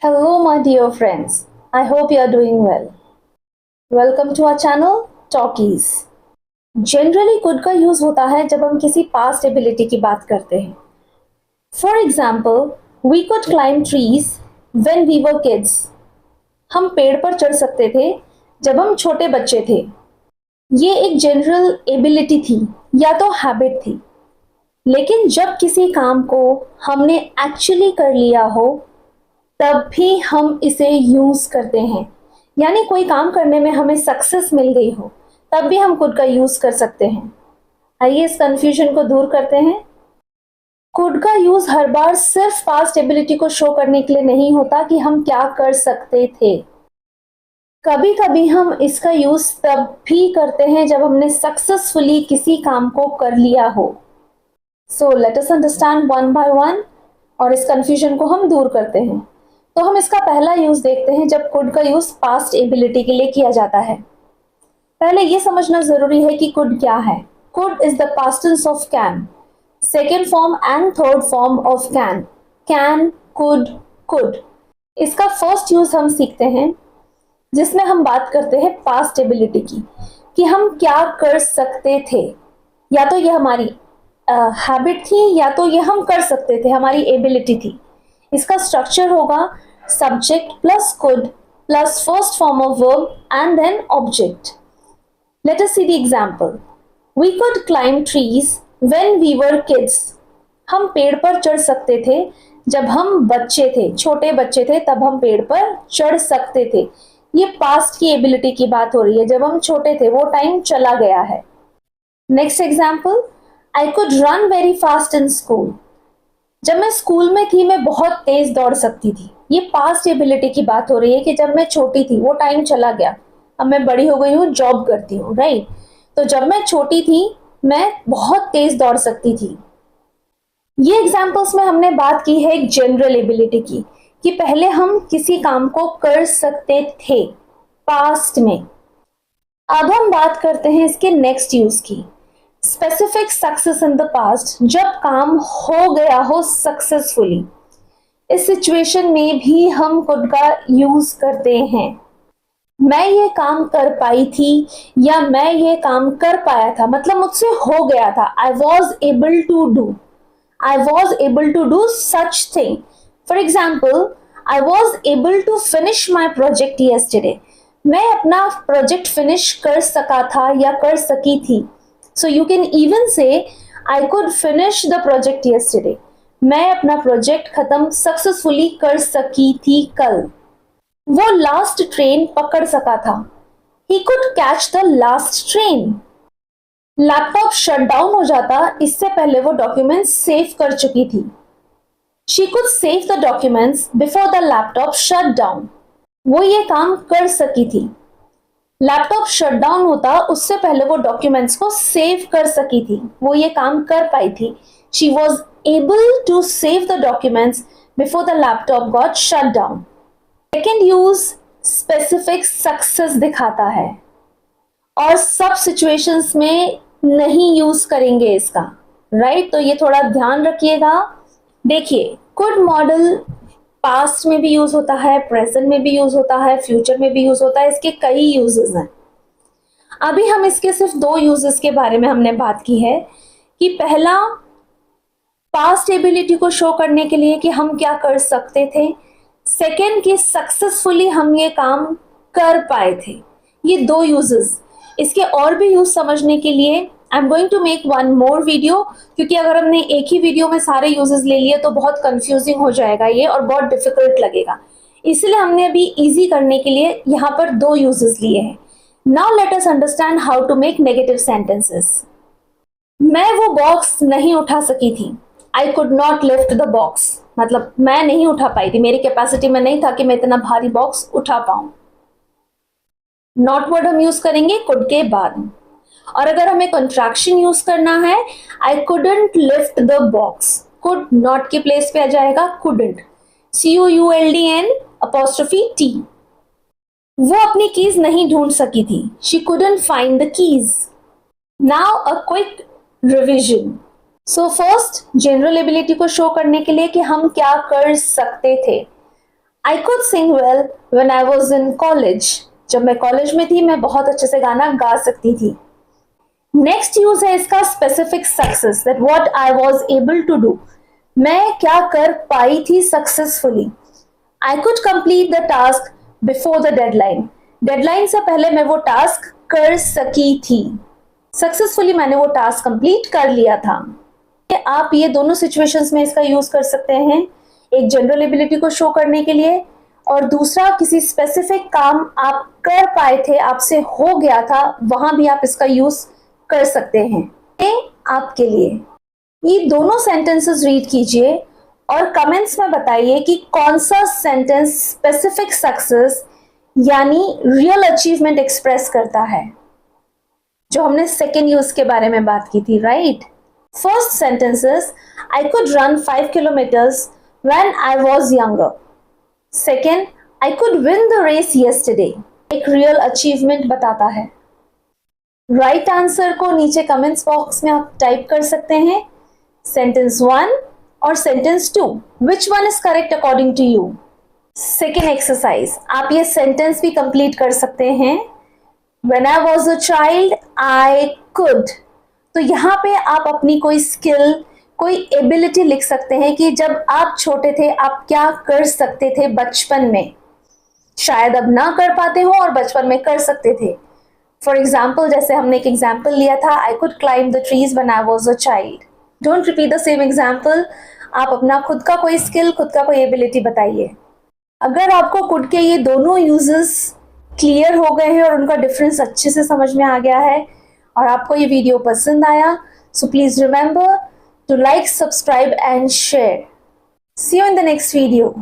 Hello, my dear friends. I hope you are doing well. Welcome to our channel Talkies. Generally could का use होता है जब हम किसी पास्ट एबिलिटी की बात करते हैं. For example, we could climb trees when we were kids. हम पेड़ पर चढ़ सकते थे जब हम छोटे बच्चे थे. ये एक जनरल एबिलिटी थी या तो हैबिट थी. लेकिन जब किसी काम को हमने एक्चुअली कर लिया हो तब भी हम इसे यूज करते हैं. यानी कोई काम करने में हमें सक्सेस मिल गई हो तब भी हम कुड का यूज कर सकते हैं. आइए इस कंफ्यूजन को दूर करते हैं. कुड का यूज हर बार सिर्फ पास्ट एबिलिटी को शो करने के लिए नहीं होता कि हम क्या कर सकते थे. कभी कभी हम इसका यूज तब भी करते हैं जब हमने सक्सेसफुली किसी काम को कर लिया हो. So let us understand one by one और इस कंफ्यूजन को हम दूर करते हैं. तो हम इसका पहला यूज देखते हैं जब कुड का यूज पास्ट एबिलिटी के लिए किया जाता है. पहले यह समझना जरूरी है कि कुड क्या है. Could is the past tense of can, second form and third form of can. Can, could, could. इसका फर्स्ट यूज हम सीखते हैं जिसमें हम बात करते हैं पास्ट एबिलिटी की, कि हम क्या कर सकते थे. या तो ये हमारी हैबिट थी या तो ये हम कर सकते थे, हमारी एबिलिटी थी. इसका स्ट्रक्चर होगा subject plus could plus first form of verb and then object. Let us see the example. We could climb trees when we were kids. हम पेड़ पर चढ़ सकते थे जब हम बच्चे थे, छोटे बच्चे थे तब हम पेड़ पर चढ़ सकते थे. ये पास्ट की एबिलिटी की बात हो रही है. जब हम छोटे थे वो टाइम चला गया है. Next example. I could run very fast in school. जब मैं स्कूल में थी मैं बहुत तेज दौड़ सकती थी. ये पास्ट एबिलिटी की बात हो रही है कि जब मैं छोटी थी वो टाइम चला गया, अब मैं बड़ी हो गई हूँ, जॉब करती हूँ, राइट. तो जब मैं छोटी थी मैं बहुत तेज दौड़ सकती थी. ये एग्जांपल्स में हमने बात की है एक जनरल एबिलिटी की, कि पहले हम किसी काम को कर सकते थे पास्ट में. अब हम बात करते हैं इसके नेक्स्ट यूज की, specific success in the past. जब काम हो गया हो सक्सेसफुली, इस सिचुएशन में भी हम कुड का यूज करते हैं. मैं ये काम कर पाई थी या मैं ये काम कर पाया था, मतलब मुझसे हो गया था. I was able to do, I was able to do such thing. For example, I was able to finish my project yesterday. मैं अपना प्रोजेक्ट फिनिश कर सका था या कर सकी थी. So you can even say I could finish the project yesterday. मैं अपना प्रोजेक्ट खत्म सक्सेसफुली कर सकी थी कल. वो लास्ट ट्रेन पकड़ सका था. He could catch the last train. Laptop shut down हो जाता इससे पहले वो डॉक्यूमेंट्स सेव कर चुकी थी. She could save the documents before the laptop shut down. वो ये काम कर सकी थी. लैपटॉप शटडाउन होता उससे पहले वो डॉक्यूमेंट्स को सेव कर सकी थी, वो ये काम कर पाई थी. She was able to save the documents before the laptop got shut down. Second use specific success दिखाता है और सब सिचुएशंस में नहीं यूज करेंगे इसका, राइट. तो ये थोड़ा ध्यान रखिएगा. देखिए, कुड मॉडल पास्ट में भी यूज होता है, प्रेजेंट में भी यूज होता है, फ्यूचर में भी यूज होता है. इसके कई यूजेस हैं. अभी हम इसके सिर्फ दो यूजेस के बारे में हमने बात की है, कि पहला पास्ट एबिलिटी को शो करने के लिए कि हम क्या कर सकते थे. सेकेंड कि सक्सेसफुली हम ये काम कर पाए थे. ये दो यूजेस. इसके और भी यूज समझने के लिए I am going to make one more video, क्योंकि अगर हमने एक ही वीडियो में सारे यूजेस ले लिए तो बहुत कंफ्यूजिंग हो जाएगा ये और बहुत डिफिकल्ट लगेगा. इसलिए हमने अभी इजी करने के लिए यहाँ पर दो यूजेस लिए हैं. Now let us understand how to make negative sentences. मैं वो बॉक्स नहीं उठा सकी थी. I could not lift the box, मतलब मैं नहीं उठा पाई थी, मेरी कैपेसिटी में नहीं था कि मैं इतना भारी बॉक्स उठा पाऊं. नॉट वर्ड हम यूज करेंगे कुड के बाद. और अगर हमें कंट्रैक्शन यूज करना है, I couldn't lift the box, could not के प्लेस पे आ जाएगा कुडंट. CULDN''T. वो अपनी कीज नहीं ढूंढ सकी थी. She couldn't find the keys. Now a quick revision. So first, general ability को शो करने के लिए कि हम क्या कर सकते थे. I could sing well when I was in college. जब मैं कॉलेज में थी मैं बहुत अच्छे से गाना गा सकती थी। नेक्स्ट यूज है इसका specific success, that what I was able to do. मैं क्या कर पाई थी successfully. I could complete the task before the deadline. Deadline से पहले मैं वो टास्क कर सकी थी। सक्सेसफुली मैंने वो टास्क कंप्लीट कर लिया था। आप ये दोनों सिचुएशंस में इसका यूज कर सकते हैं, एक जनरल एबिलिटी को शो करने के लिए और दूसरा किसी स्पेसिफिक काम आप कर पाए थे, आपसे हो गया था, वहां भी आप इसका यूज कर सकते हैं। ये आपके लिए ये दोनों सेंटेंसेस रीड कीजिए और कमेंट्स में बताइए कि कौन सा सेंटेंस स्पेसिफिक सक्सेस यानी रियल अचीवमेंट एक्सप्रेस करता है, जो हमने सेकेंड यूज के बारे में बात की थी, right. First sentence is I could run 5 kilometres when I was younger. Second, I could win the race yesterday, एक रियल अचीवमेंट बताता है। राइट आंसर को नीचे कमेंट्स बॉक्स में आप टाइप कर सकते हैं, सेंटेंस 1 और sentence 2, which one is correct according to you. Second exercise, आप ये सेंटेंस भी कंप्लीट कर सकते हैं। When I was a child, I could। तो यहाँ पे आप अपनी कोई स्किल, कोई एबिलिटी लिख सकते हैं कि जब आप छोटे थे आप क्या कर सकते थे बचपन में, शायद अब ना कर पाते हो और बचपन में कर सकते थे। फॉर एग्जाम्पल, जैसे हमने एक एग्जाम्पल लिया था, I could climb the trees when I was a child. Don't repeat the same example, आप अपना खुद का कोई स्किल, खुद का कोई एबिलिटी बताइए। अगर आपको कुड के ये दोनों यूजेस क्लियर हो गए हैं और उनका डिफरेंस अच्छे से समझ में आ गया है और आपको ये वीडियो पसंद आया, so please remember to like, subscribe and share. See you in the next video.